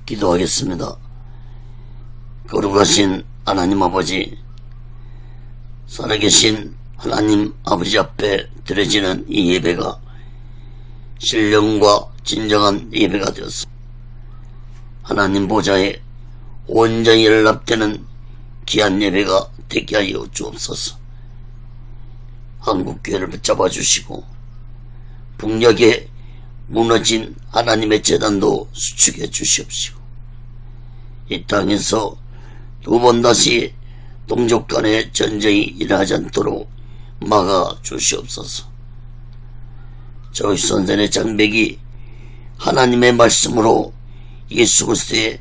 기도하겠습니다. 거룩하신 하나님 아버지, 살아계신 하나님 아버지 앞에 드려지는 이 예배가 신령과 진정한 예배가 되었습니다. 하나님 보좌에 온전히 연락되는 귀한 예배가 되게 하여 주옵소서. 한국교회를 붙잡아 주시고 북녘에 무너진 하나님의 재단도 수축해 주시옵시고, 이 땅에서 두 번 다시 동족 간의 전쟁이 일어나지 않도록 막아 주시옵소서. 저희 선생의 장벽이 하나님의 말씀으로 예수 그리스도의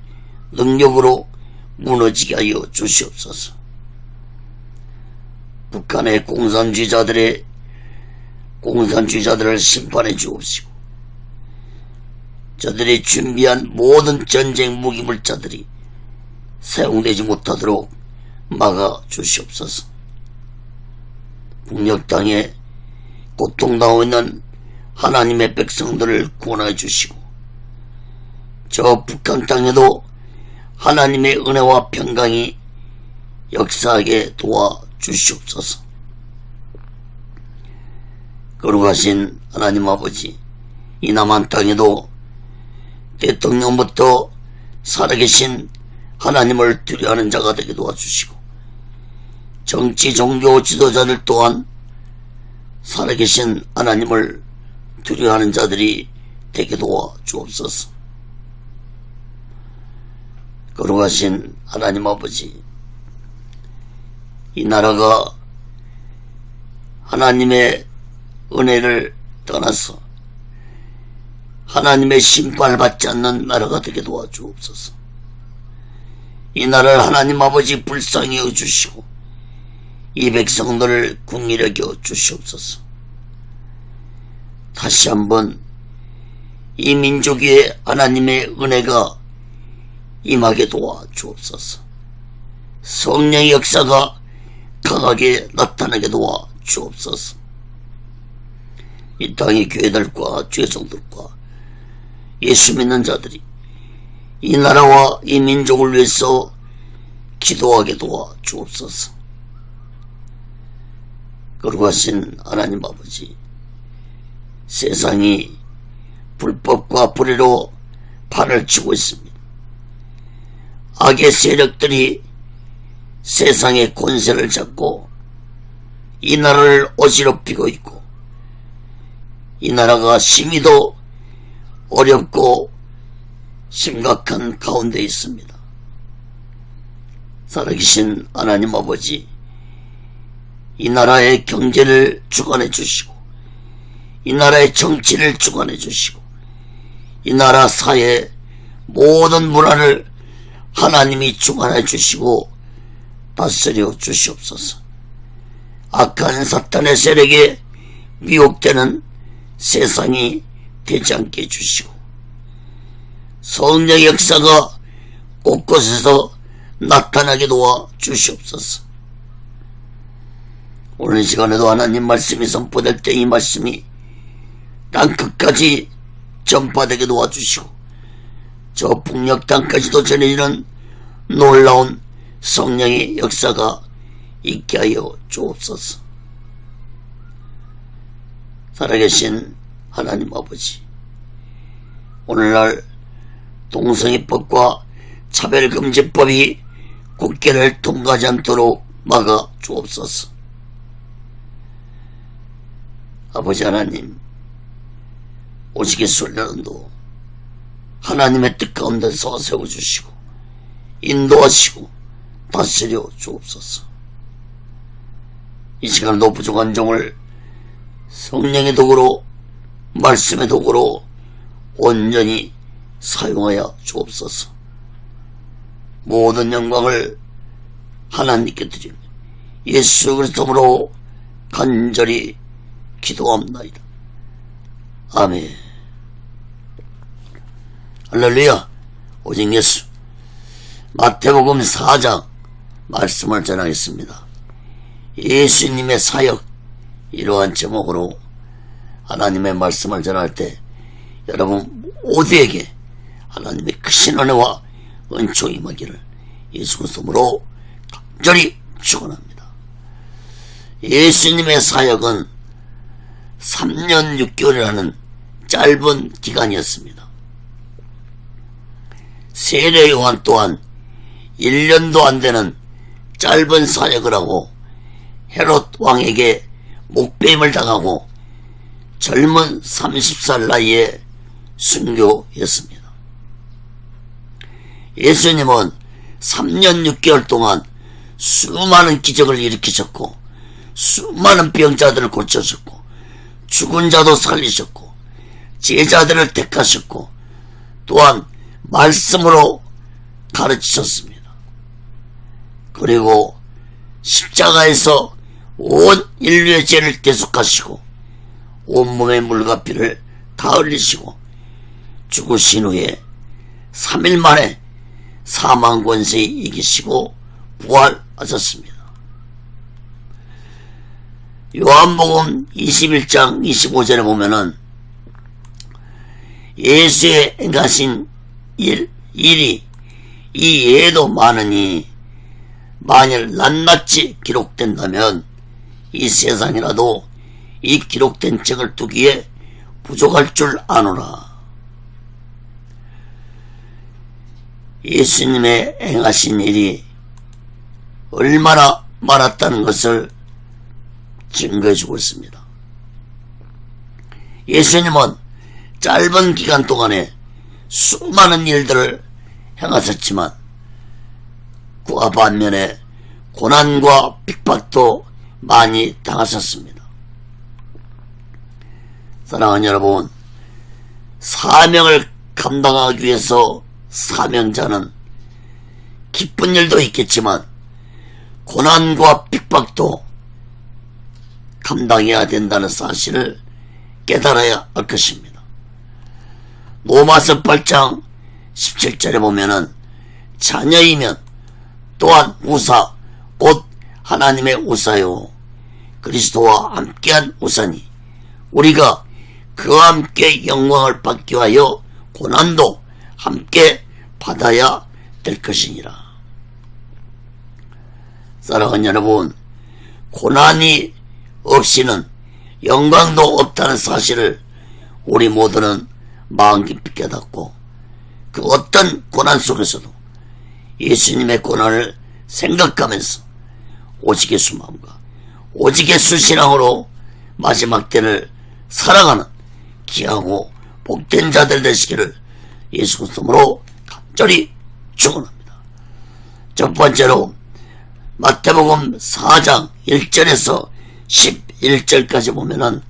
능력으로 무너지게 하여 주시옵소서. 북한의 공산주의자들을 심판해 주옵시고, 저들이 준비한 모든 전쟁 무기물자들이 사용되지 못하도록 막아 주시옵소서. 북녘 땅에 고통당하고 있는 하나님의 백성들을 구원해 주시고, 저 북한 땅에도 하나님의 은혜와 평강이 역사하게 도와 주시옵소서. 거룩하신 하나님 아버지, 이 남한 땅에도 대통령부터 살아계신 하나님을 두려워하는 자가 되게 도와주시고, 정치 종교 지도자들 또한 살아계신 하나님을 두려워하는 자들이 되게 도와 주옵소서. 거룩하신 하나님 아버지, 이 나라가 하나님의 은혜를 떠나서 하나님의 심판을 받지 않는 나라가 되게 도와주옵소서. 이 나라를 하나님 아버지 불쌍히 여주시고 이 백성들을 긍휼히 여겨 주시옵소서. 다시 한번 이 민족 위에 하나님의 은혜가 임하게 도와주옵소서. 성령의 역사가 강하게 나타나게 도와주옵소서. 이 땅의 교회들과 죄성들과 예수 믿는 자들이 이 나라와 이 민족을 위해서 기도하게 도와주옵소서. 거룩하신 하나님 아버지, 세상이 불법과 불의로 판을 치고 있습니다. 악의 세력들이 세상의 권세를 잡고 이 나라를 어지럽히고 있고, 이 나라가 심히도 어렵고 심각한 가운데 있습니다. 살아계신 하나님 아버지, 이 나라의 경제를 주관해 주시고, 이 나라의 정치를 주관해 주시고, 이 나라 사회의 모든 문화를 하나님이 주관해 주시고 다스려 주시옵소서. 악한 사탄의 세력에 미혹되는 세상이 되지 않게 해주시고, 성령의 역사가 곳곳에서 나타나게 도와 주시옵소서. 오늘 시간에도 하나님 말씀이 선포될 때 이 말씀이 땅 끝까지 전파되게 도와주시고, 저 북녘 땅까지도 전해지는 놀라운 성령의 역사가 있게 하여 주옵소서. 살아계신 하나님 아버지, 오늘날 동성애법과 차별금지법이 국회를 통과하지 않도록 막아 주옵소서. 아버지 하나님, 오직의 순례론도 하나님의 뜻 가운데서 세워주시고 인도하시고 다스려 주옵소서. 이 시간에도 부족한 종을 성령의 도구로, 말씀의 도구로 온전히 사용하여 주옵소서. 모든 영광을 하나님께 드리며 예수 그리스도로 간절히 기도합나이다. 아멘. 할렐루야. 오직 예수. 마태복음 4장 말씀을 전하겠습니다. 예수님의 사역, 이러한 제목으로 하나님의 말씀을 전할 때 여러분 모두에게 하나님의 크신 은혜와 은총이 임하기를 예수 그리스도로 간절히 축원합니다. 예수님의 사역은 3년 6개월이라는 짧은 기간이었습니다. 세례 요한 또한 1년도 안 되는 짧은 사역을 하고 헤롯 왕에게 목배임을 당하고 젊은 30살 나이에 순교했습니다. 예수님은 3년 6개월 동안 수많은 기적을 일으키셨고 수많은 병자들을 고쳐셨고 죽은 자도 살리셨고 제자들을 택하셨고 또한 말씀으로 가르치셨습니다. 그리고 십자가에서 온 인류의 죄를 대속하시고 온몸의 물과 피를 다 흘리시고 죽으신 후에 3일 만에 사망 권세에 이기시고 부활하셨습니다. 요한복음 21장 25절에 보면은 예수의 행하신 일이 이 예도 많으니 만일 낱낱이 기록된다면 이 세상이라도 이 기록된 책을 두기에 부족할 줄 아노라. 예수님의 행하신 일이 얼마나 많았다는 것을 증거해주고 있습니다. 예수님은 짧은 기간 동안에 수많은 일들을 행하셨지만 그와 반면에 고난과 핍박도 많이 당하셨습니다. 사랑하는 여러분, 사명을 감당하기 위해서 사명자는 기쁜 일도 있겠지만 고난과 핍박도 감당해야 된다는 사실을 깨달아야 할 것입니다. 로마서 8장 17절에 보면은 자녀이면 또한 우사 곧 하나님의 우사요 그리스도와 함께한 우사니 우리가 그와 함께 영광을 받기 위하여 고난도 함께 받아야 될 것이니라. 사랑하는 여러분, 고난이 없이는 영광도 없다는 사실을 우리 모두는 마음 깊이 깨닫고 그 어떤 고난 속에서도 예수님의 고난을 생각하면서 오직 예수 마음과 오직 예수 신앙으로 마지막 때를 살아가는 귀하고 복된 자들 되시기를 예수 그리스도로 간절히 축원합니다. 첫 번째로 마태복음 4장 1절에서 11절까지 보면은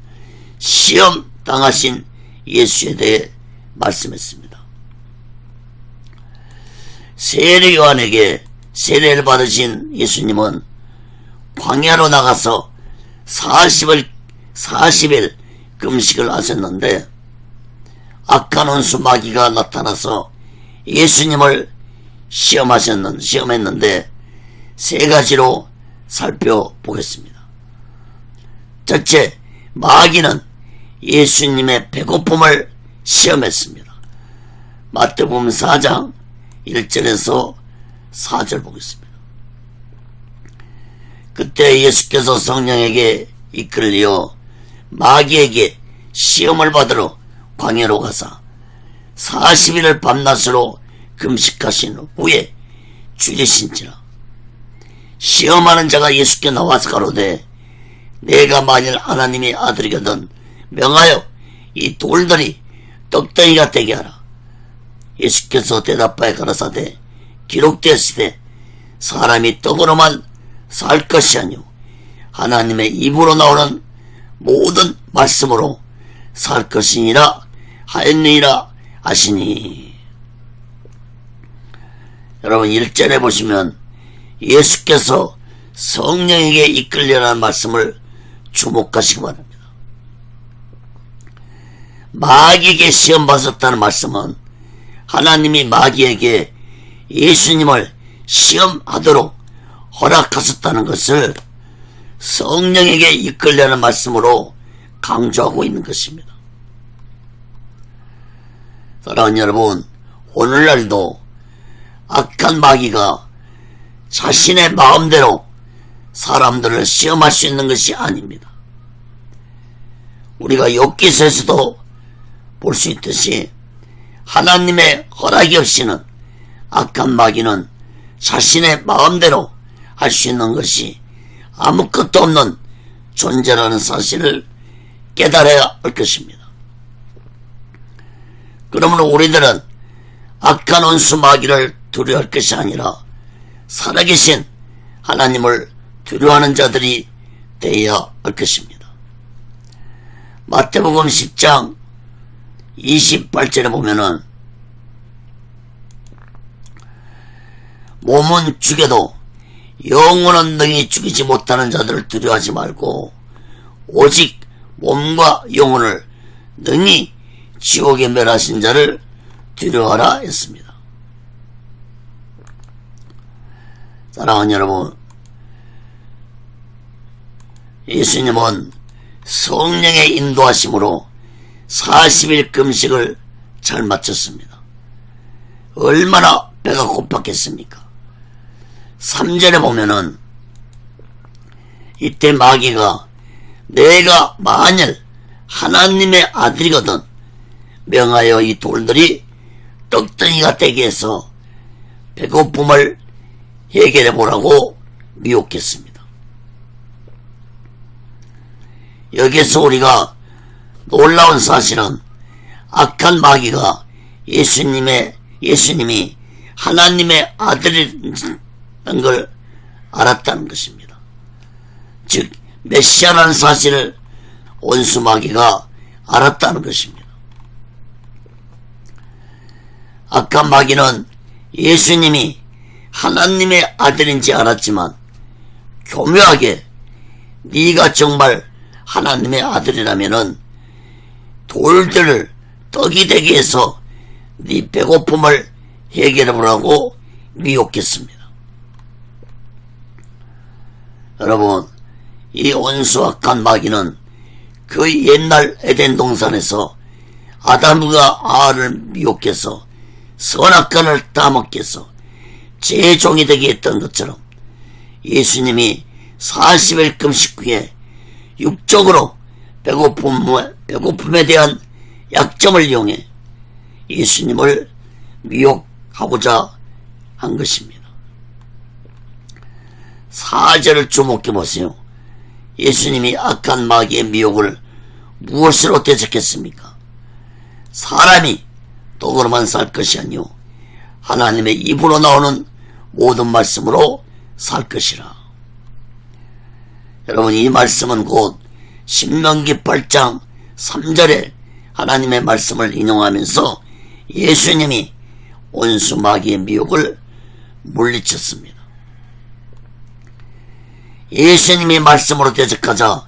시험 당하신 예수에 대해 말씀했습니다. 세례 요한에게 세례를 받으신 예수님은 광야로 나가서 40일 금식을 하셨는데 악한 원수 마귀가 나타나서 예수님을 시험했는데 세 가지로 살펴보겠습니다. 첫째, 마귀는 예수님의 배고픔을 시험했습니다. 마태복음 4장 1절에서 4절 보겠습니다. 그때 예수께서 성령에게 이끌려 마귀에게 시험을 받으러 광야로 가사 40일을 밤낮으로 금식하신 후에 죽이신지라. 시험하는 자가 예수께 나와서 가로되 내가 만일 하나님의 아들이거든 명하여 이 돌들이 떡덩이가 되게 하라. 예수께서 대답하여 가라사대 기록되었으되 사람이 떡으로만 살 것이 아니오 하나님의 입으로 나오는 모든 말씀으로 살 것이니라 하였느니라 하시니. 여러분 1절에 보시면 예수께서 성령에게 이끌려라는 말씀을 주목하시기 바랍니다. 마귀에게 시험 받았다는 말씀은 하나님이 마귀에게 예수님을 시험하도록 허락하셨다는 것을 성령에게 이끌려는 말씀으로 강조하고 있는 것입니다. 사랑하는 여러분, 오늘날도 악한 마귀가 자신의 마음대로 사람들을 시험할 수 있는 것이 아닙니다. 우리가 욥기서에서도 볼 수 있듯이 하나님의 허락이 없이는 악한 마귀는 자신의 마음대로 할 수 있는 것이 아무것도 없는 존재라는 사실을 깨달아야 할 것입니다. 그러므로 우리들은 악한 원수 마귀를 두려워할 것이 아니라 살아계신 하나님을 두려워하는 자들이 되어야 할 것입니다. 마태복음 10장 28절에 보면은 몸은 죽여도 영혼은 능히 죽이지 못하는 자들을 두려워하지 말고 오직 몸과 영혼을 능히 지옥에 멸하신 자를 두려워하라 했습니다. 사랑하는 여러분, 예수님은 성령의 인도하심으로 40일 금식을 잘 마쳤습니다. 얼마나 배가 고팠겠습니까? 3절에 보면은 이때 마귀가 내가 만일 하나님의 아들이거든 명하여 이 돌들이 떡덩이가 되게 해서 배고픔을 해결해 보라고 미혹했습니다. 여기서 우리가 놀라운 사실은 악한 마귀가 예수님이 하나님의 아들이라는 걸 알았다는 것입니다. 즉 메시아라는 사실을 원수 마귀가 알았다는 것입니다. 악한 마귀는 예수님이 하나님의 아들인지 알았지만 교묘하게 네가 정말 하나님의 아들이라면은 돌들을 떡이 되게 해서 네 배고픔을 해결해 보라고 미혹했습니다. 여러분, 이 원수 악한 마귀는 그 옛날 에덴 동산에서 아담과 아하를 미혹해서 선악과를 따먹게 해서 제 종이 되게 했던 것처럼 예수님이 40일 금식 후에 육적으로 배고픔에 대한 약점을 이용해 예수님을 미혹하고자 한 것입니다. 4절을 주목해 보세요. 예수님이 악한 마귀의 미혹을 무엇으로 대적했습니까? 사람이 떡으로만 살 것이 아니요 하나님의 입으로 나오는 모든 말씀으로 살 것이라. 여러분, 이 말씀은 곧 신명기 8장 3절에 하나님의 말씀을 인용하면서 예수님이 원수 마귀의 미혹을 물리쳤습니다. 예수님이 말씀으로 대적하자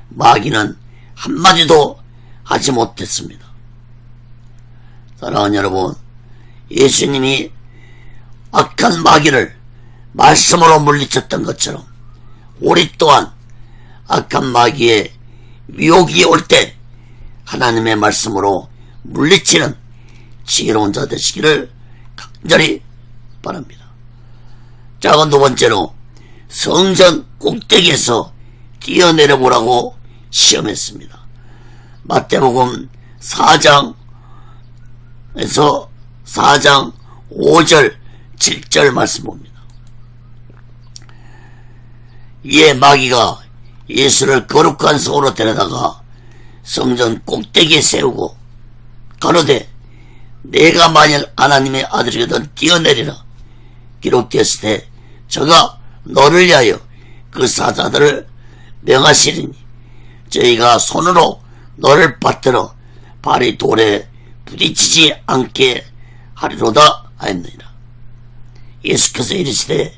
마귀는 한마디도 하지 못했습니다. 사랑하는 여러분, 예수님이 악한 마귀를 말씀으로 물리쳤던 것처럼 우리 또한 악한 마귀의 미혹이 올 때 하나님의 말씀으로 물리치는 지혜로운 자 되시기를 간절히 바랍니다. 자, 두 번째로 성전 꼭대기에서 뛰어내려 보라고 시험했습니다. 마태복음 4장 5절 7절 말씀 봅니다. 이에 마귀가 예수를 거룩한 성으로 데려다가 성전 꼭대기에 세우고 가로되 내가 만일 하나님의 아들이거든 뛰어내리라. 기록되었을 때 저가 너를 위하여 그 사자들을 명하시리니 저희가 손으로 너를 받들어 발이 돌에 부딪히지 않게 하리로다 하였느니라. 예수께서 이르시되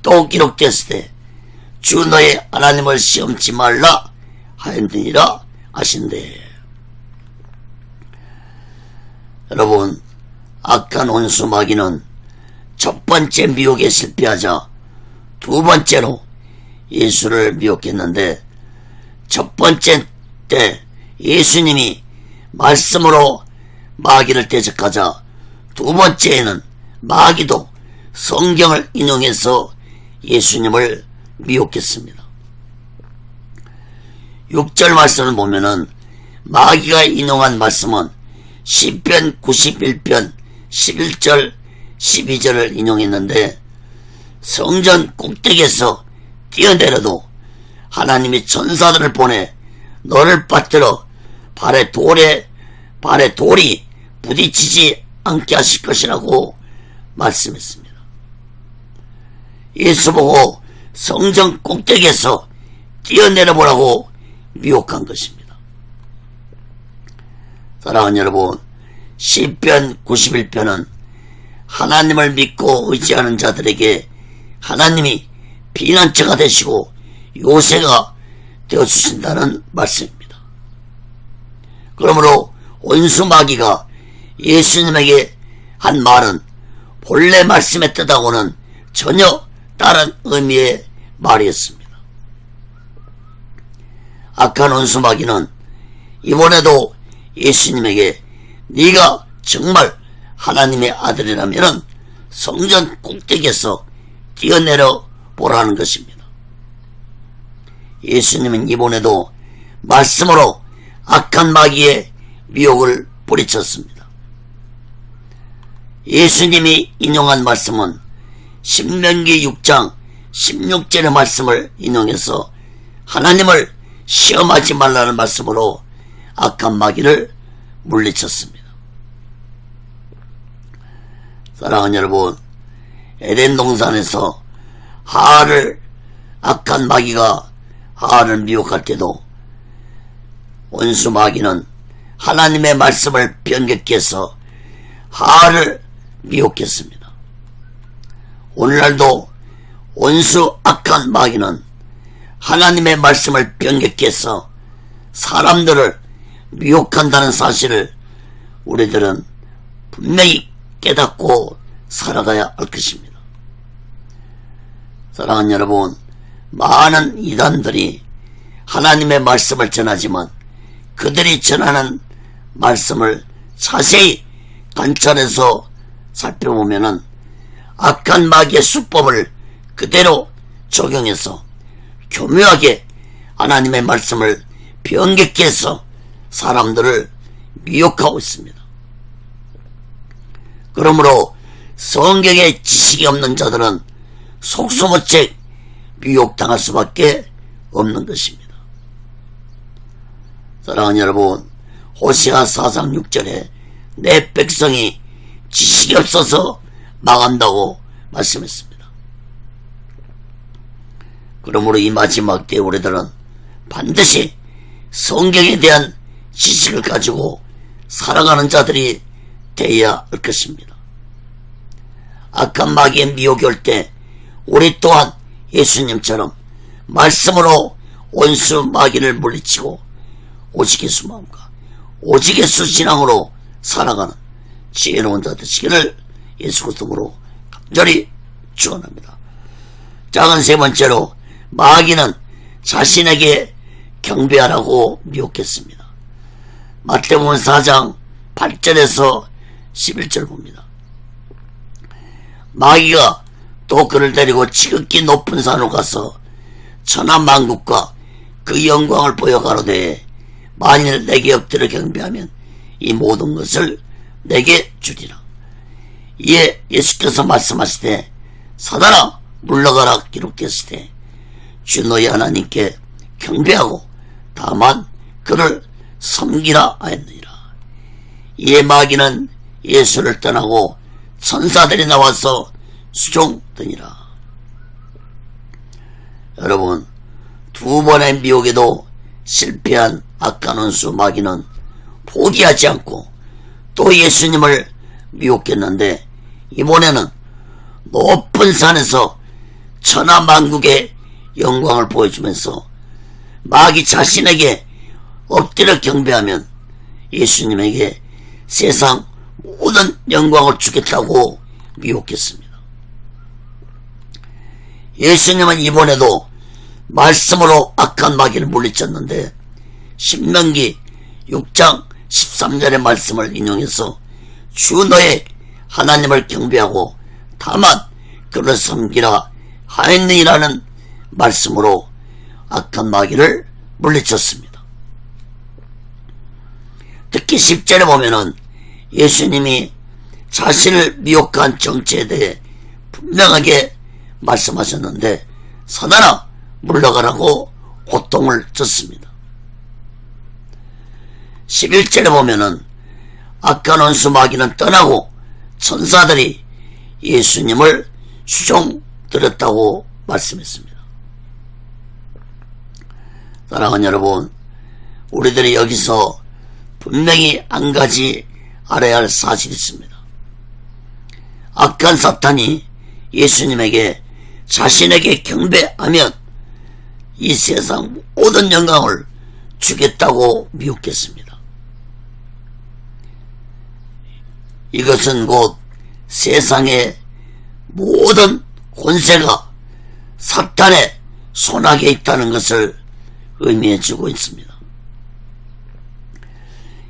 또 기록되었을 때 주 너의 하나님을 시험치 말라 하였느니라 하신대. 여러분, 악한 원수 마귀는 첫 번째 미혹에 실패하자 두 번째로 예수를 미혹했는데, 첫 번째 때 예수님이 말씀으로 마귀를 대적하자 두 번째에는 마귀도 성경을 인용해서 예수님을 미혹했습니다. 6절 말씀을 보면은 마귀가 인용한 말씀은 시편 91편 11절 12절을 인용했는데, 성전 꼭대기에서 뛰어내려도 하나님이 천사들을 보내 너를 빠뜨려 발에 돌이 부딪히지 않게 하실 것이라고 말씀했습니다. 예수 보고 성전 꼭대기에서 뛰어내려보라고 미혹한 것입니다. 사랑하는 여러분, 시편 91편은 하나님을 믿고 의지하는 자들에게 하나님이 피난처가 되시고 요새가 되어주신다는 말씀입니다. 그러므로 원수 마귀가 예수님에게 한 말은 본래 말씀의 뜻하고는 전혀 다른 의미의 말이었습니다. 악한 원수 마귀는 이번에도 예수님에게 네가 정말 하나님의 아들이라면 성전 꼭대기에서 뛰어내려 보라는 것입니다. 예수님은 이번에도 말씀으로 악한 마귀의 미혹을 뿌리쳤습니다. 예수님이 인용한 말씀은 신명기 6장 16절의 말씀을 인용해서 하나님을 시험하지 말라는 말씀으로 악한 마귀를 물리쳤습니다. 사랑하는 여러분, 에덴 동산에서 악한 마귀가 하와를 미혹할 때도 원수 마귀는 하나님의 말씀을 변개케 해서 하와를 미혹했습니다. 오늘날도 원수 악한 마귀는 하나님의 말씀을 변개케 해서 사람들을 미혹한다는 사실을 우리들은 분명히 깨닫고 살아가야 할 것입니다. 사랑하는 여러분, 많은 이단들이 하나님의 말씀을 전하지만 그들이 전하는 말씀을 자세히 관찰해서 살펴보면은 악한 마귀의 수법을 그대로 적용해서 교묘하게 하나님의 말씀을 변개케 해서 사람들을 미혹하고 있습니다. 그러므로 성경에 지식이 없는 자들은 속수무책 미혹당할 수밖에 없는 것입니다. 사랑하는 여러분, 호세아 4장 6절에 내 백성이 지식이 없어서 망한다고 말씀했습니다. 그러므로 이 마지막 때에 우리들은 반드시 성경에 대한 지식을 가지고 살아가는 자들이 되어야 할 것입니다. 악한 마귀의 미혹이 올 때 우리 또한 예수님처럼 말씀으로 원수 마귀를 물리치고 오직 예수 마음과 오직 예수 신앙으로 살아가는 지혜로운 자 되시기를 예수 그리스도로 간절히 축원합니다. 작은 세 번째로, 마귀는 자신에게 경배하라고 미혹했습니다. 마태복음 4장 8절에서 11절 봅니다. 마귀가 또 그를 데리고 지극히 높은 산으로 가서 천하만국과 그 영광을 보여 가로되 만일 내게 엎드려 경배하면 이 모든 것을 내게 주리라. 이에 예수께서 말씀하시되 사단아 물러가라 기록되었으되 주 너희 하나님께 경배하고 다만 그를 섬기라 하였느니라. 이에 마귀는 예수를 떠나고 천사들이 나와서 수종드니라. 여러분, 두 번의 미혹에도 실패한 악한 원수 마귀는 포기하지 않고 또 예수님을 미혹했는데, 이번에는 높은 산에서 천하만국의 영광을 보여주면서 마귀 자신에게 엎드려 경배하면 예수님에게 세상 모든 영광을 주겠다고 미혹했습니다. 예수님은 이번에도 말씀으로 악한 마귀를 물리쳤는데 신명기 6장 13절의 말씀을 인용해서 주 너의 하나님을 경배하고 다만 그를 섬기라 하였느니라는 말씀으로 악한 마귀를 물리쳤습니다. 특히 10절에 보면은 예수님이 자신을 미혹한 정체에 대해 분명하게 말씀하셨는데 사단아 물러가라고 호통을 쳤습니다. 11절에 보면은 악한 원수 마귀는 떠나고 천사들이 예수님을 수종드렸다고 말씀했습니다. 사랑하는 여러분, 우리들이 여기서 분명히 한 가지 알아야 할 사실이 있습니다. 악한 사탄이 예수님에게 자신에게 경배하면 이 세상 모든 영광을 주겠다고 미혹했습니다. 이것은 곧 세상의 모든 권세가 사탄의 손아귀에 있다는 것을 의미해주고 있습니다.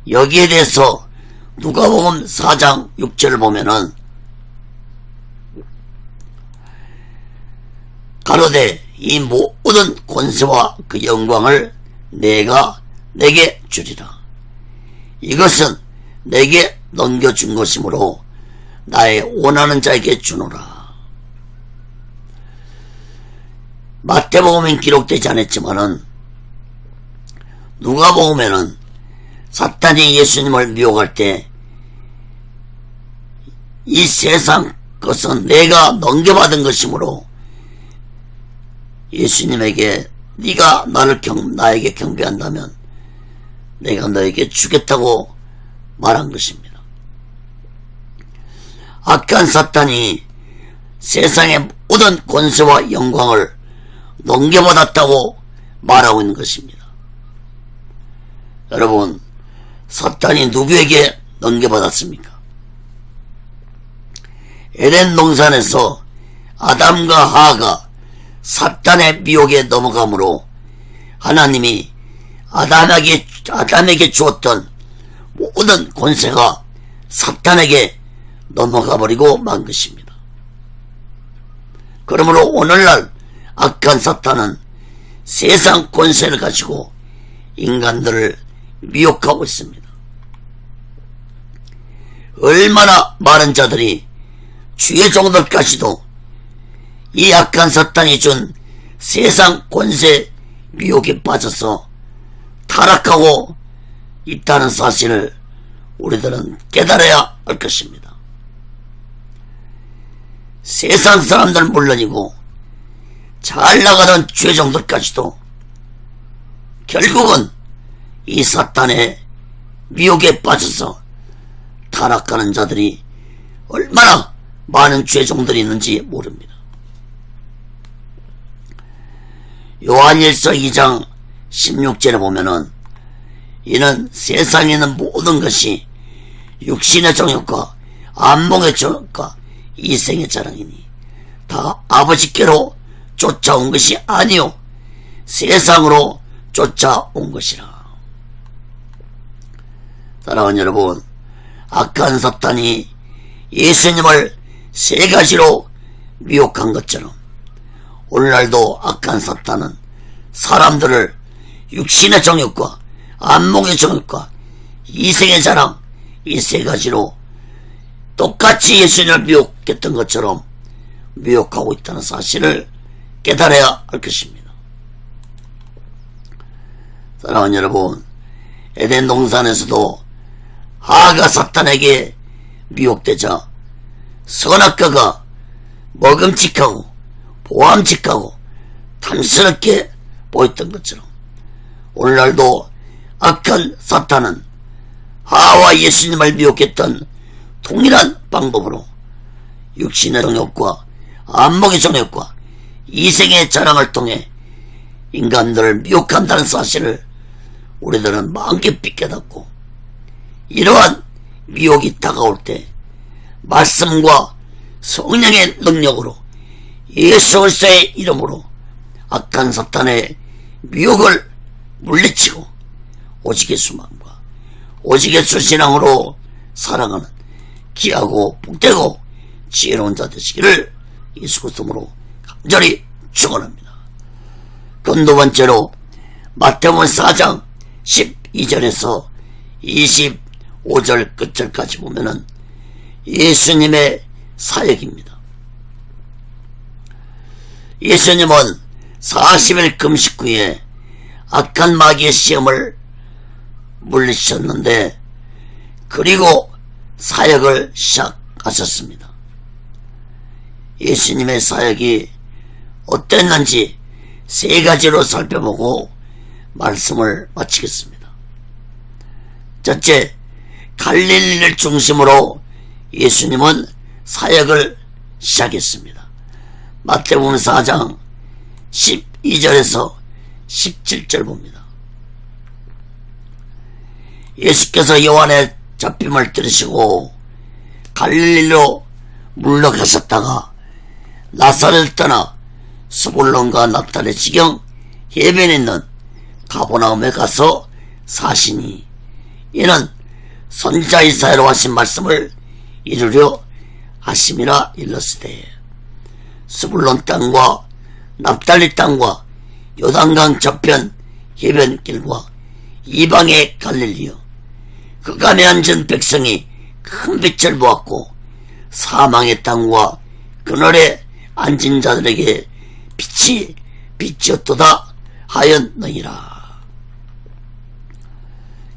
여기에 대해서 누가복음 4장 6절을 보면은 가로되 이 모든 권세와 그 영광을 내가 내게 주리라. 이것은 내게 넘겨준 것이므로 나의 원하는 자에게 주노라. 마태복음엔 기록되지 않았지만은 누가복음에는 사탄이 예수님을 미혹할 때 이 세상 것은 내가 넘겨받은 것이므로 예수님에게 네가 나에게 경배한다면 내가 너에게 주겠다고 말한 것입니다. 악한 사탄이 세상의 모든 권세와 영광을 넘겨받았다고 말하고 있는 것입니다. 여러분, 사탄이 누구에게 넘겨받았습니까? 에덴 동산에서 아담과 하와가 사탄의 미혹에 넘어가므로 하나님이 아담에게 주었던 모든 권세가 사탄에게 넘어가 버리고 만 것입니다. 그러므로 오늘날 악한 사탄은 세상 권세를 가지고 인간들을 미혹하고 있습니다. 얼마나 많은 자들이 주의 종들까지도 이 악한 사탄이 준 세상 권세 미혹에 빠져서 타락하고 있다는 사실을 우리들은 깨달아야 할 것입니다. 세상 사람들 물론이고 잘 나가던 주의 종들까지도 결국은 이 사탄의 미혹에 빠져서 타락하는 자들이 얼마나 많은 주의 종들이 있는지 모릅니다. 요한일서 2장 16절에 보면은 이는 세상에 있는 모든 것이 육신의 정욕과 안목의 정욕과 이생의 자랑이니 다 아버지께로 쫓아온 것이 아니요 세상으로 쫓아온 것이라. 사랑하는 여러분, 악한 사탄이 예수님을 세 가지로 미혹한 것처럼 오늘날도 악한 사탄은 사람들을 육신의 정욕과 안목의 정욕과 이생의 자랑 이 세 가지로 똑같이 예수님을 미혹했던 것처럼 미혹하고 있다는 사실을 깨달아야 할 것입니다. 사랑하는 여러분, 에덴 동산에서도 하와가 사탄에게 미혹되자 선악과가 먹음직하고 보암직하고 탐스럽게 보였던 것처럼 오늘날도 악한 사탄은 하와와 예수님을 미혹했던 동일한 방법으로 육신의 정욕과 안목의 정욕과 이생의 자랑을 통해 인간들을 미혹한다는 사실을 우리들은 마음 깊이 깨닫고 이러한 미혹이 다가올 때 말씀과 성령의 능력으로 예수 그리스도의 이름으로 악한 사탄의 미혹을 물리치고 오직 예수 마음과 오직 예수 신앙으로 살아가는 귀하고 복되고 지혜로운 자 되시기를 예수 그리스도로 간절히 축원합니다. 그럼 두 번째로 마태복음 4장 12절에서 25절 끝절까지 보면은 예수님의 사역입니다. 예수님은 40일 금식 후에 악한 마귀의 시험을 물리치셨는데 그리고 사역을 시작하셨습니다. 예수님의 사역이 어땠는지 세 가지로 살펴보고 말씀을 마치겠습니다. 첫째, 갈릴리를 중심으로 예수님은 사역을 시작했습니다. 마태복음 4장 12절에서 17절 봅니다. 예수께서 요한의 잡힘을 들으시고 갈릴리로 물러가셨다가 나사렛을 떠나 스불론과 납달의 지경 해변에 있는 가버나움에 가서 사시니 이는 선지자 이사야로 하신 말씀을 이루려 하심이라 일렀으되 스불론 땅과 납달리 땅과 요단강 저편 해변길과 이방의 갈릴리여 그 감에 앉은 백성이 큰 빛을 보았고 사망의 땅과 그늘에 앉은 자들에게 빛이 빛이었도다 하였느니라.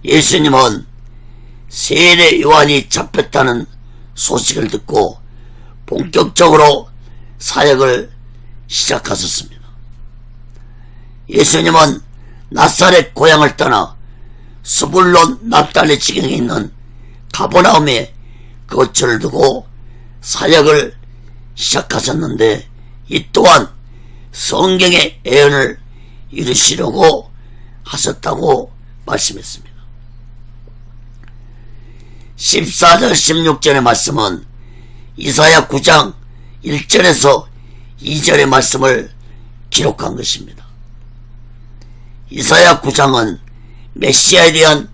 예수님은 세례 요한이 잡혔다는 소식을 듣고 본격적으로 사역을 시작하셨습니다. 예수님은 나사렛 고향을 떠나 스불론 납달리 지경에 있는 가버나움에 거처를 두고 사역을 시작하셨는데 이 또한 성경의 예언을 이루시려고 하셨다고 말씀했습니다. 14절 16절의 말씀은 이사야 9장 1절에서 2절의 말씀을 기록한 것입니다. 이사야 9장은 메시아에 대한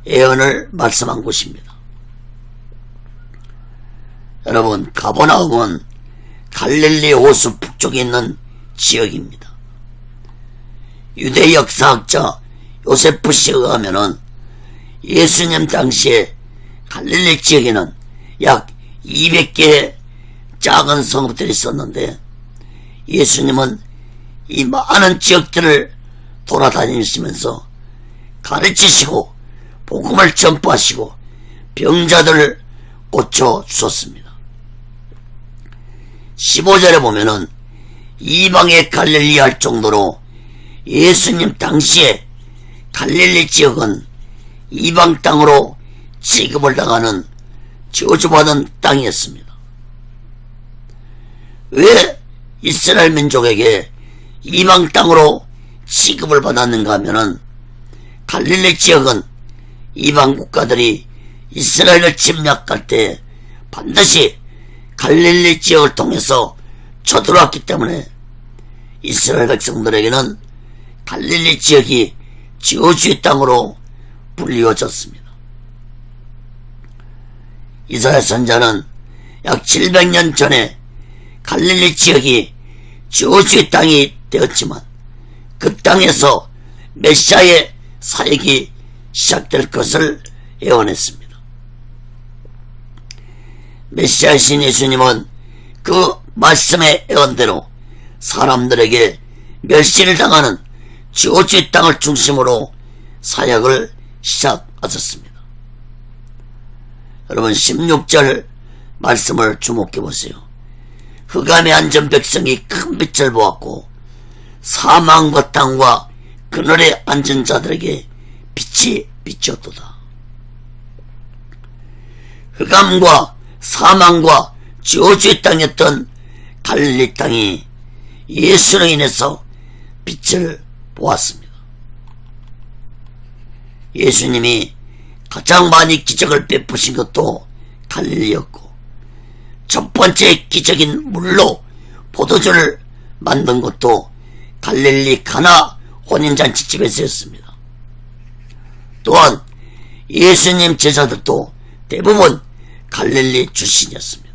예언을 말씀한 곳입니다. 여러분, 가버나움은 갈릴리 호수 북쪽에 있는 지역입니다. 유대 역사학자 요세푸스에 의하면은 예수님 당시에 갈릴리 지역에는 약 200개의 작은 성읍들이 있었는데 예수님은 이 많은 지역들을 돌아다니시면서 가르치시고 복음을 전파하시고 병자들을 고쳐주셨습니다. 15절에 보면은 이방의 갈릴리 할 정도로 예수님 당시에 갈릴리 지역은 이방 땅으로 취급을 당하는 저주받은 땅이었습니다. 왜 이스라엘 민족에게 이방 땅으로 취급을 받았는가 하면은 갈릴리 지역은 이방 국가들이 이스라엘을 침략할 때 반드시 갈릴리 지역을 통해서 쳐들어왔기 때문에 이스라엘 백성들에게는 갈릴리 지역이 저주의 땅으로 불리워졌습니다. 이사야 선지자는 약 700년 전에 갈릴리 지역이 저주의 땅이 되었지만 그 땅에서 메시아의 사역이 시작될 것을 예언했습니다. 메시아이신 예수님은 그 말씀의 예언대로 사람들에게 멸시를 당하는 저주의 땅을 중심으로 사역을 시작하셨습니다. 여러분, 16절 말씀을 주목해 보세요. 흑암에 앉은 백성이 큰 빛을 보았고 사망과 땅과 그늘에 앉은 자들에게 빛이 비쳤도다. 흑암과 사망과 저주의 땅이었던 갈릴리 땅이 예수로 인해서 빛을 보았습니다. 예수님이 가장 많이 기적을 베푸신 것도 갈릴리였고 첫 번째 기적인 물로 포도주를 만든 것도 갈릴리 가나 혼인잔치집에서였습니다. 또한 예수님 제자들도 대부분 갈릴리 출신이었습니다.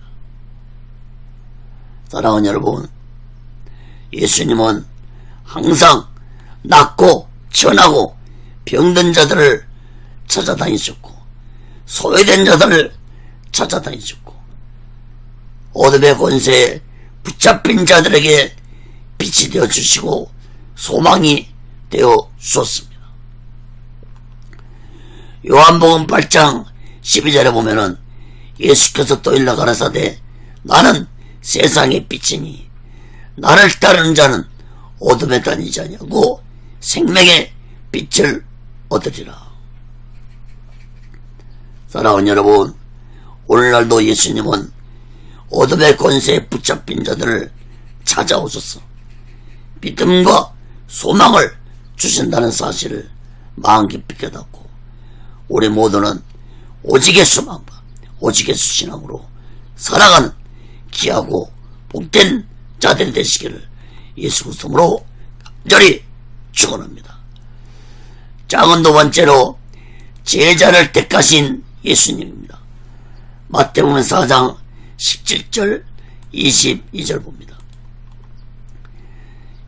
사랑하는 여러분, 예수님은 항상 낫고 천하고 병든 자들을 찾아다니셨고 소외된 자들을 찾아다니셨고 어둠의 권세에 붙잡힌 자들에게 빛이 되어 주시고 소망이 되어 주었습니다. 요한복음 8장 12절에 보면은 예수께서 또 일러 가라사대 나는 세상의 빛이니 나를 따르는 자는 어둠에 다니지 아니하고 생명의 빛을 얻으리라. 사랑하는 여러분, 오늘날도 예수님은 어둠의 권세에 붙잡힌 자들을 찾아오셔서 믿음과 소망을 주신다는 사실을 마음 깊이 깨닫고 우리 모두는 오직 예수 소망과 오직 예수 신앙으로 살아가는 귀하고 복된 자들이 되시기를 예수 그리스도로 간절히 축원합니다. 장은 두 번째로 제자를 택하신 예수님입니다. 마태복음 4장 17절 22절 봅니다.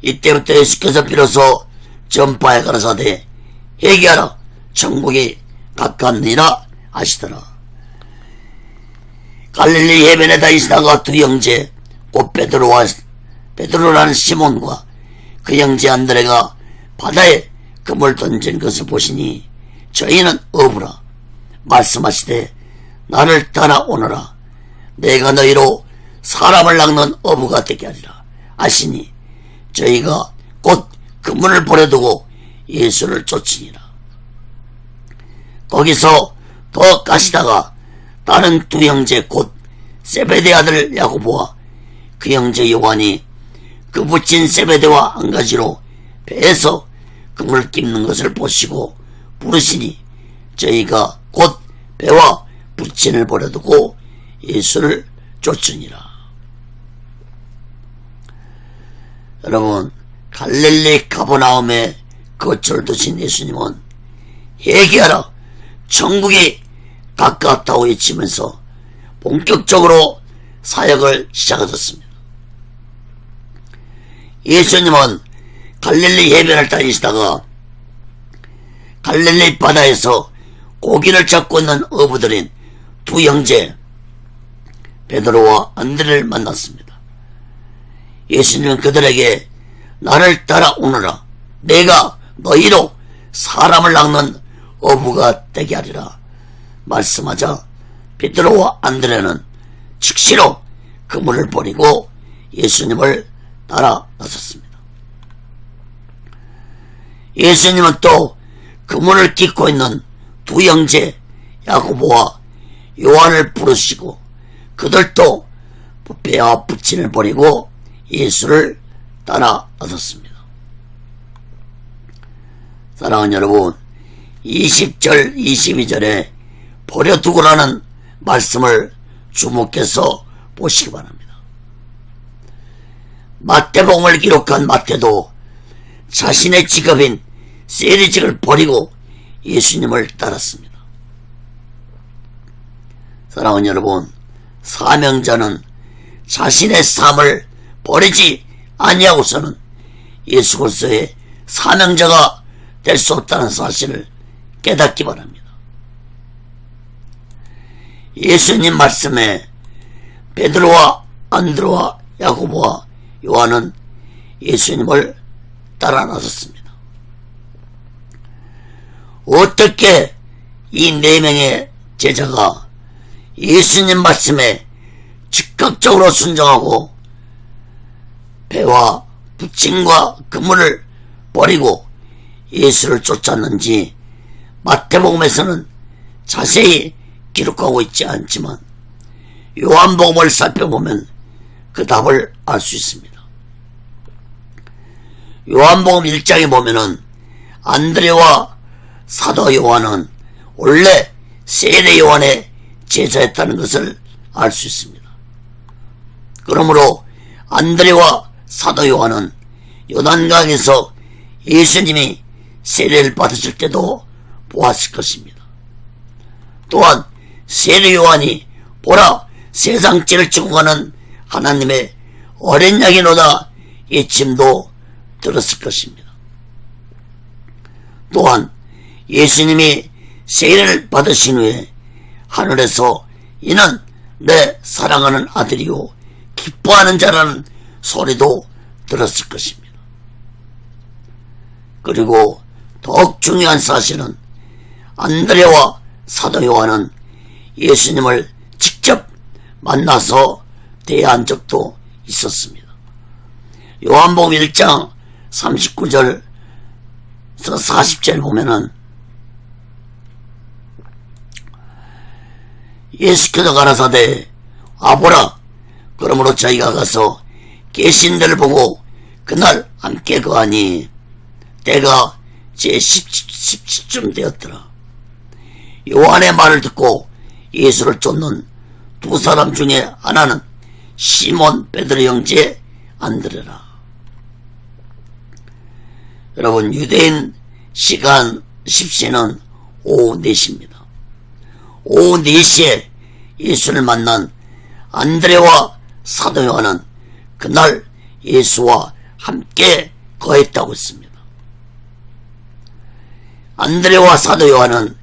이때부터 예수께서 비로소 전파에 가라사대 회개하라 천국이 가깝느니라 하시더라. 갈릴리 해변에 다니시다가 두 형제 곧 베드로라는 시몬과 그 형제 안드레가 바다에 그물 던진 것을 보시니 저희는 어부라 말씀하시되 나를 따라오너라 내가 너희로 사람을 낚는 어부가 되게 하리라 하시니 저희가 곧 그물을 버려두고 예수를 쫓으니라. 거기서 더 가시다가 다른 두 형제 곧 세베대 아들 야고보와 그 형제 요한이 그 붙인 세베대와 한 가지로 배에서 그물 깁는 것을 보시고 부르시니 저희가 곧 배와 붙인을 버려두고 예수를 쫓으니라. 여러분, 갈릴리 가버나움에 거처를 두신 예수님은 회개하라 천국이 가깝다고 외치면서 본격적으로 사역을 시작하셨습니다. 예수님은 갈릴리 해변을 다니시다가 갈릴리 바다에서 고기를 잡고 있는 어부들인 두 형제 베드로와 안드레를 만났습니다. 예수님은 그들에게 나를 따라오너라 내가 너희로 사람을 낚는 어부가 되게 하리라 말씀하자 베드로와 안드레는 즉시로 그물을 버리고 예수님을 따라 나섰습니다. 예수님은 또 그물을 깃고 있는 두 형제 야고보와 요한을 부르시고 그들도 배와 붙인을 버리고 예수를 따라 나섰습니다. 사랑하는 여러분, 20절 22절에 버려두고라는 말씀을 주목해서 보시기 바랍니다. 마태복음을 기록한 마태도 자신의 직업인 세리직을 버리고 예수님을 따랐습니다. 사랑하는 여러분, 사명자는 자신의 삶을 버리지 아니하고서는 예수 그리스도의 사명자가 될 수 없다는 사실을 깨닫기 바랍니다. 예수님 말씀에 베드로와 안드레와 야고보와 요한은 예수님을 따라 나섰습니다. 어떻게 이 네 명의 제자가 예수님 말씀에 즉각적으로 순종하고 배와 붙임과 그물을 버리고 예수를 쫓았는지 마태복음에서는 자세히 기록하고 있지 않지만 요한복음을 살펴보면 그 답을 알 수 있습니다. 요한복음 1장에 보면은 안드레와 사도 요한은 원래 세례 요한의 제자였다는 것을 알 수 있습니다. 그러므로 안드레와 사도 요한은 요단강에서 예수님이 세례를 받으실 때도 보았을 것입니다. 또한 세례 요한이 보라, 세상죄를 지고 가는 하나님의 어린 양이로다 외침도 들었을 것입니다. 또한 예수님이 세례를 받으신 후에 하늘에서 이는 내 사랑하는 아들이요 기뻐하는 자라는 소리도 들었을 것입니다. 그리고 더욱 중요한 사실은 안드레와 사도 요한은 예수님을 직접 만나서 대화한 적도 있었습니다. 요한복음 1장 39절에서 40절 보면은 예수께서 가라사대 와보라. 그러므로 저희가 가서 계신 데를 보고 그날 함께 거하니 때가 제 17쯤 되었더라. 요한의 말을 듣고 예수를 쫓는 두 사람 중에 하나는 시몬 베드로 형제 안드레라. 여러분, 유대인 시간 10시는 오후 4시입니다. 오후 4시에 예수를 만난 안드레와 사도 요한은 그날 예수와 함께 거했다고 했습니다. 안드레와 사도 요한은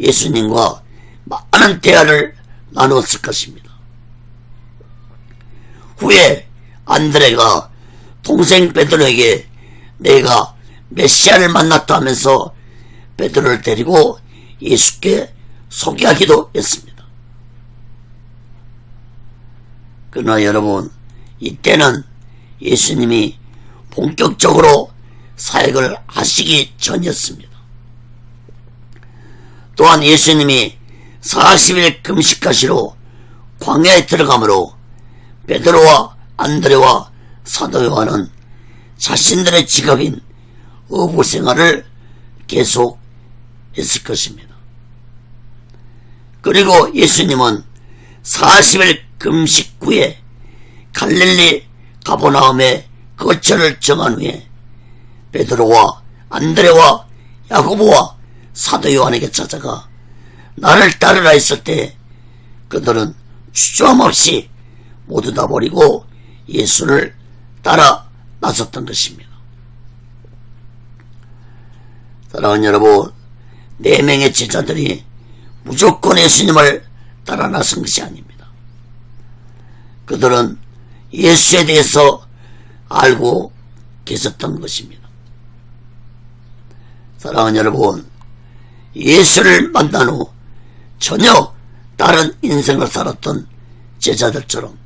예수님과 많은 대화를 나누었을 것입니다. 후에 안드레가 동생 베드로에게 내가 메시아를 만났다 하면서 베드로를 데리고 예수께 소개하기도 했습니다. 그러나 여러분, 이때는 예수님이 본격적으로 사역을 하시기 전이었습니다. 또한 예수님이 40일 금식하시러 광야에 들어가므로 베드로와 안드레와 사도 요한은 자신들의 직업인 어부 생활을 계속했을 것입니다. 그리고 예수님은 40일 금식 후에 갈릴리 가버나움에 거처를 정한 후에 베드로와 안드레와 야고보와 사도 요한에게 찾아가 나를 따르라 했을 때 그들은 주저함없이 모두 다 버리고 예수를 따라 나섰던 것입니다. 사랑하는 여러분, 4명의 제자들이 무조건 예수님을 따라 나선 것이 아닙니다. 그들은 예수에 대해서 알고 계셨던 것입니다. 사랑하는 여러분, 예수를 만난 후 전혀 다른 인생을 살았던 제자들처럼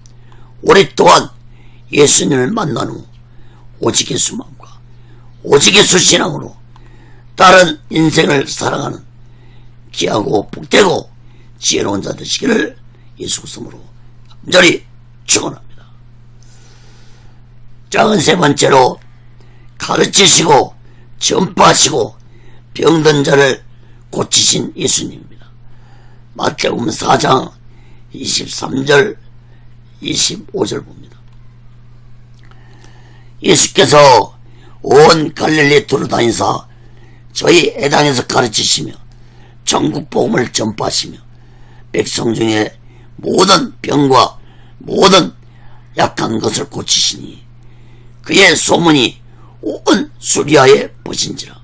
우리 또한 예수님을 만난 후 오직 예수만과 오직 예수 신앙으로 다른 인생을 살아가는 귀하고 복되고 지혜로운 자 되시기를 예수 그리스도로 간절히 축원합니다. 작은 세 번째로 가르치시고 전파하시고 병든 자를 고치신 예수님입니다. 마태복음 4장 23절 25절 봅니다. 예수께서 온 갈릴리 두루다니사 저희 회당에서 가르치시며 전국 복음을 전파하시며 백성 중에 모든 병과 모든 약한 것을 고치시니 그의 소문이 온 수리아에 퍼진지라.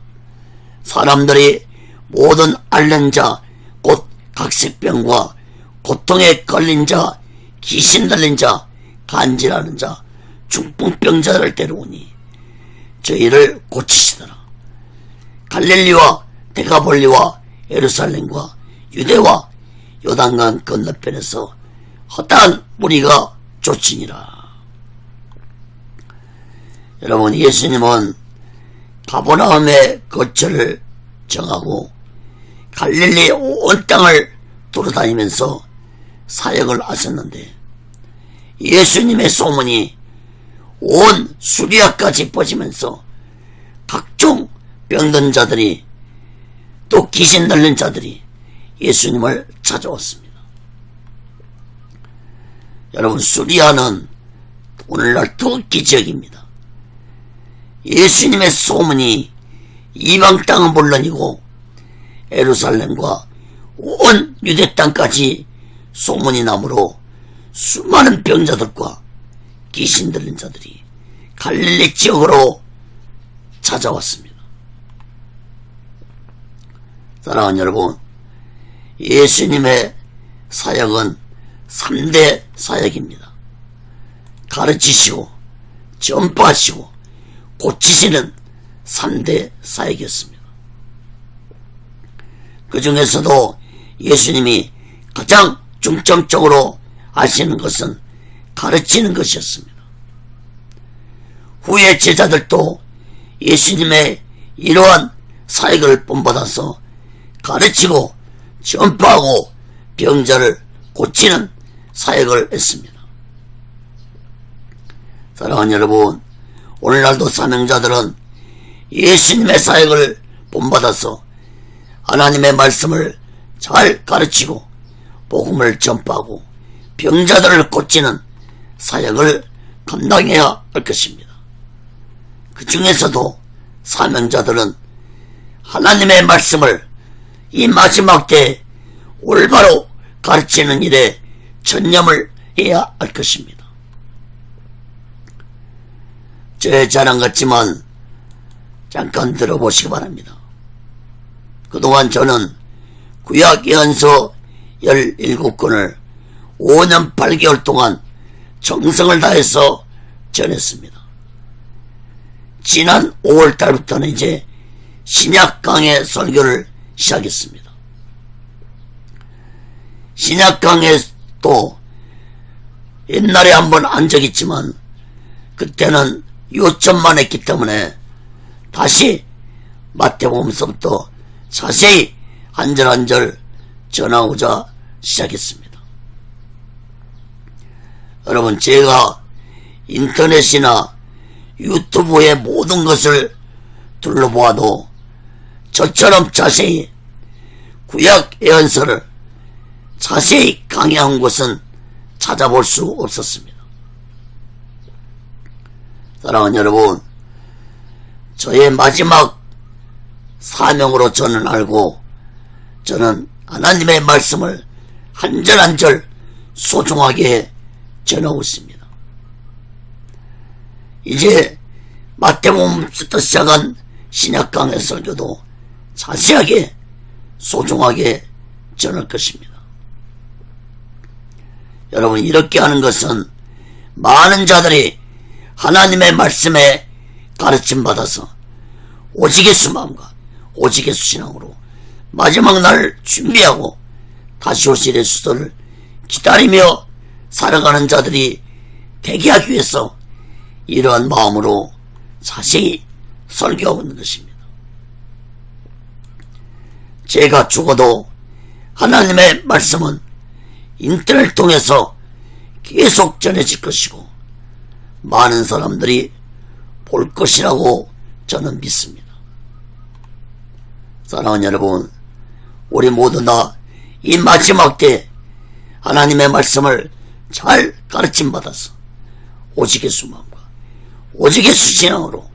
사람들이 모든 앓는 자 곧 각색병과 고통에 걸린 자 귀신 들린 자 간질하는 자 중풍병자를 데려오니 저희를 고치시더라. 갈릴리와 데가볼리와 예루살렘과 유대와 요단강 건너편에서 허다한 무리가 쫓으니라. 여러분, 예수님은 가버나움의 거처를 정하고 갈릴리 온 땅을 돌아다니면서 사역을 하셨는데 예수님의 소문이 온 수리아까지 퍼지면서 각종 병든 자들이 또 귀신 들린 자들이 예수님을 찾아왔습니다. 여러분, 수리아는 오늘날 터키 지역입니다. 예수님의 소문이 이방 땅은 물론이고 예루살렘과 온 유대 땅까지 소문이 나므로 수많은 병자들과 귀신 들린 자들이 갈릴리 지역으로 찾아왔습니다. 사랑하는 여러분, 예수님의 사역은 3대 사역입니다. 가르치시고 전파하시고 고치시는 3대 사역이었습니다. 그 중에서도 예수님이 가장 중점적으로 하시는 것은 가르치는 것이었습니다. 후에 제자들도 예수님의 이러한 사역을 본받아서 가르치고 전파하고 병자를 고치는 사역을 했습니다. 사랑하는 여러분, 오늘날도 사명자들은 예수님의 사역을 본받아서 하나님의 말씀을 잘 가르치고 복음을 전파하고 병자들을 고치는 사역을 감당해야 할 것입니다. 그 중에서도 사명자들은 하나님의 말씀을 이 마지막 때에 올바로 가르치는 일에 전념을 해야 할 것입니다. 제 자랑 같지만 잠깐 들어보시기 바랍니다. 그동안 저는 구약 예언서 17권을 5년 8개월 동안 정성을 다해서 전했습니다. 지난 5월달부터는 이제 신약 강해 설교를 시작했습니다. 신약 강해도 옛날에 한번 한 적 있지만 그때는 요청만 했기 때문에 다시 마태복음서부터 자세히 한 절 한 절 전하고자 시작했습니다. 여러분, 제가 인터넷이나 유튜브의 모든 것을 둘러보아도 저처럼 자세히 구약 예언서를 자세히 강의한 곳은 찾아볼 수 없었습니다. 사랑하는 여러분, 저의 마지막 사명으로 저는 알고 저는 하나님의 말씀을 한 절 한 절 소중하게 전하고 있습니다. 이제 마태복음부터 시작한 신약 강해 설교도 자세하게 소중하게 전할 것입니다. 여러분, 이렇게 하는 것은 많은 자들이 하나님의 말씀에 가르침 받아서 오직 예수 마음과 오직 예수 신앙으로 마지막 날을 준비하고 다시 오실 예수를 기다리며 살아가는 자들이 되게 하기 위해서 이러한 마음으로 자세히 설교하고 있는 것입니다. 제가 죽어도 하나님의 말씀은 인터넷을 통해서 계속 전해질 것이고 많은 사람들이 볼 것이라고 저는 믿습니다. 사랑하는 여러분, 우리 모두 다 이 마지막 때 하나님의 말씀을 잘 가르침 받아서 오직 예수 마음과 오직 예수 신앙으로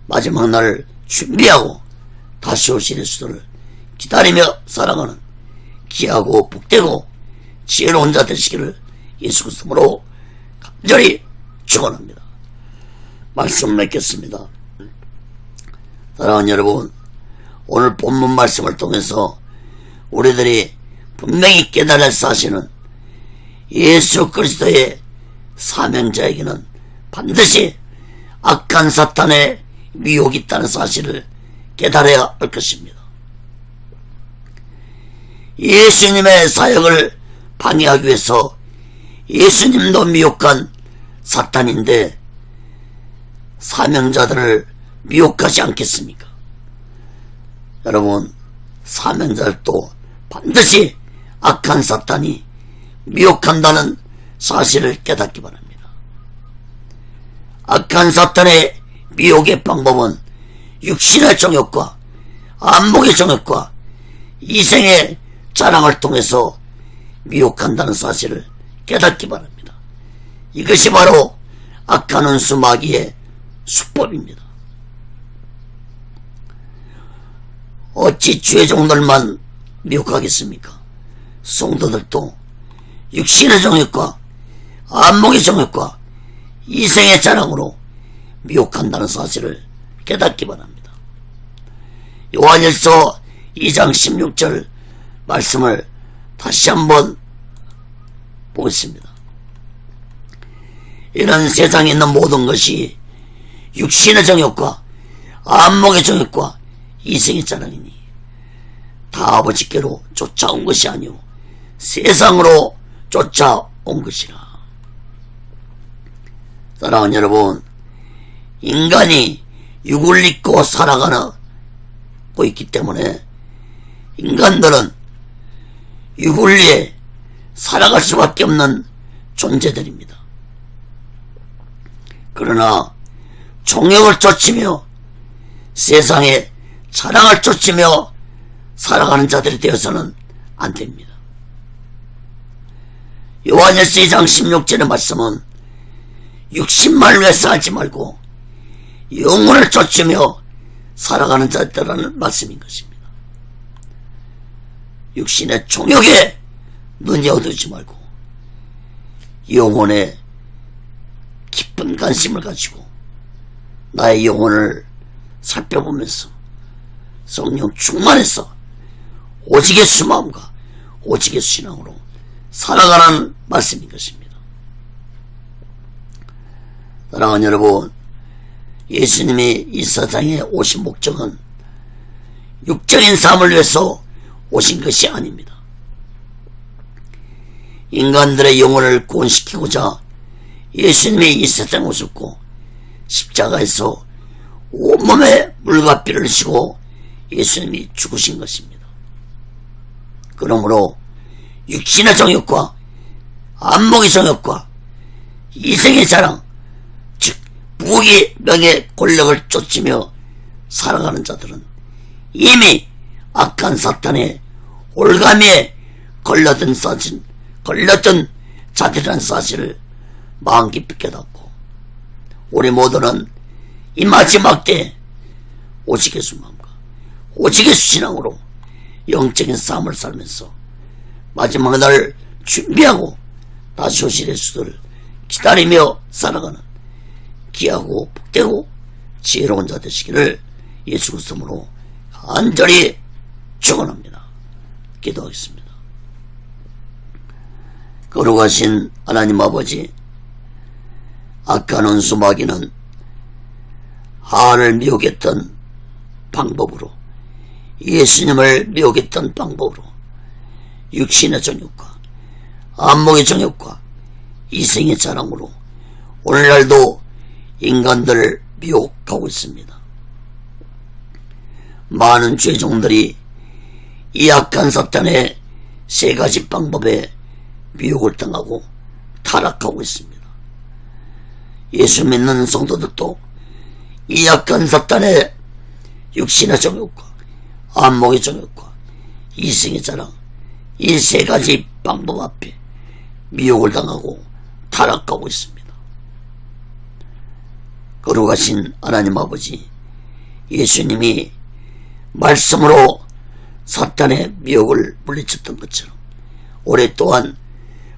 마지막 날을 준비하고 다시 오실 예수를 기다리며 살아가는 귀하고 복되고 지혜로운 자 되시기를 예수 그리스도로 간절히 축원합니다. 말씀 맺겠습니다. 사랑하는 여러분, 오늘 본문 말씀을 통해서 우리들이 분명히 깨달을 사실은 예수 그리스도의 사명자에게는 반드시 악한 사탄의 미혹이 있다는 사실을 깨달아야 할 것입니다. 예수님의 사역을 방해하기 위해서 예수님도 미혹한 사탄인데 사명자들을 미혹하지 않겠습니까? 여러분, 사명자들도 반드시 악한 사탄이 미혹한다는 사실을 깨닫기 바랍니다. 악한 사탄의 미혹의 방법은 육신의 정욕과 안목의 정욕과 이생의 자랑을 통해서 미혹한다는 사실을 깨닫기 바랍니다. 이것이 바로 악한 원수 마귀의 수법입니다. 어찌 주의 종들만 미혹하겠습니까? 성도들도 육신의 정욕과 안목의 정욕과 이생의 자랑으로 미혹한다는 사실을 깨닫기 바랍니다. 요한일서 2장 16절 말씀을 다시 한번 보겠습니다. 이런 세상에 있는 모든 것이 육신의 정욕과 안목의 정욕과 이생의 자랑이니 다 아버지께로 쫓아온 것이 아니오 세상으로 쫓아온 것이라. 사랑하는 여러분, 인간이 육을 입고 살아가고 있기 때문에 인간들은 육을 위해 살아갈 수밖에 없는 존재들입니다. 그러나 정욕을 쫓으며 세상에 자랑을 쫓으며 살아가는 자들이 되어서는 안 됩니다. 요한일서 2장 16절의 말씀은 육신만을 위해 살지 말고 영혼을 쫓으며 살아가는 자들이라는 말씀인 것입니다. 육신의 정욕에 눈이 어두지 말고 영혼에 깊은 관심을 가지고 나의 영혼을 살펴보면서 성령 충만해서 오직 예수 마음과 오직 예수 신앙으로 살아가는 말씀인 것입니다. 사랑하는 여러분, 예수님이 이 세상에 오신 목적은 육적인 삶을 위해서 오신 것이 아닙니다. 인간들의 영혼을 구원시키고자 예수님이 이 세상에 오셨고 십자가에서 온몸에 물과 피를 흘리시고 예수님이 죽으신 것입니다. 그러므로 육신의 정욕과 안목의 정욕과 이생의 자랑, 즉 부귀 명예 권력을 쫓으며 살아가는 자들은 이미 악한 사탄의 올가미에 걸렸던 자들이라는 사실을 마음 깊이 깨닫고 우리 모두는 이 마지막 때에 오직 예수 마음과 오직 예수 신앙으로 영적인 삶을 살면서 마지막 날 준비하고 다시 오실 예수를 기다리며 살아가는 귀하고 복되고 지혜로운 자 되시기를 예수 그리스도로 간절히 축원합니다. 기도하겠습니다. 거룩하신 하나님 아버지, 악한 원수 마귀는 하나님을 미혹했던 방법으로, 예수님을 미혹했던 방법으로 육신의 정욕과 안목의 정욕과 이생의 자랑으로 오늘날도 인간들을 미혹하고 있습니다. 많은 죄종들이 이 악한 사탄의 세 가지 방법에 미혹을 당하고 타락하고 있습니다. 예수 믿는 성도들도 이 악한 사탄의 육신의 정욕과 안목의 정욕과 이생의 자랑, 이 세 가지 방법 앞에 미혹을 당하고 타락하고 있습니다. 거룩하신 하나님 아버지, 예수님이 말씀으로 사탄의 미혹을 물리쳤던 것처럼 올해 또한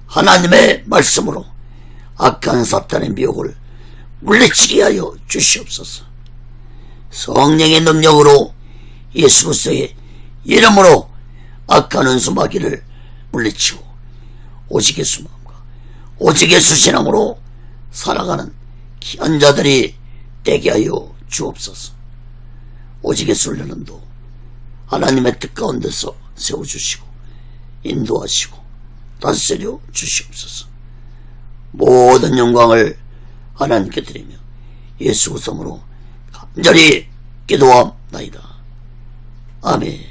하나님의 말씀으로 악한 사탄의 미혹을 물리치게 하여 주시옵소서. 성령의 능력으로 예수 그리스도의 이름으로 악한 원수 마귀를 물리치고 오직 예수 마음과 오직 예수 신앙으로 살아가는 귀한 자들이 되게 하여 주옵소서. 오직 예수 훈련도 하나님의 뜻 가운데서 세워주시고 인도하시고 다스려 주시옵소서. 모든 영광을 하나님께 드리며 예수 그리스도로 간절히 기도합나이다. 아멘.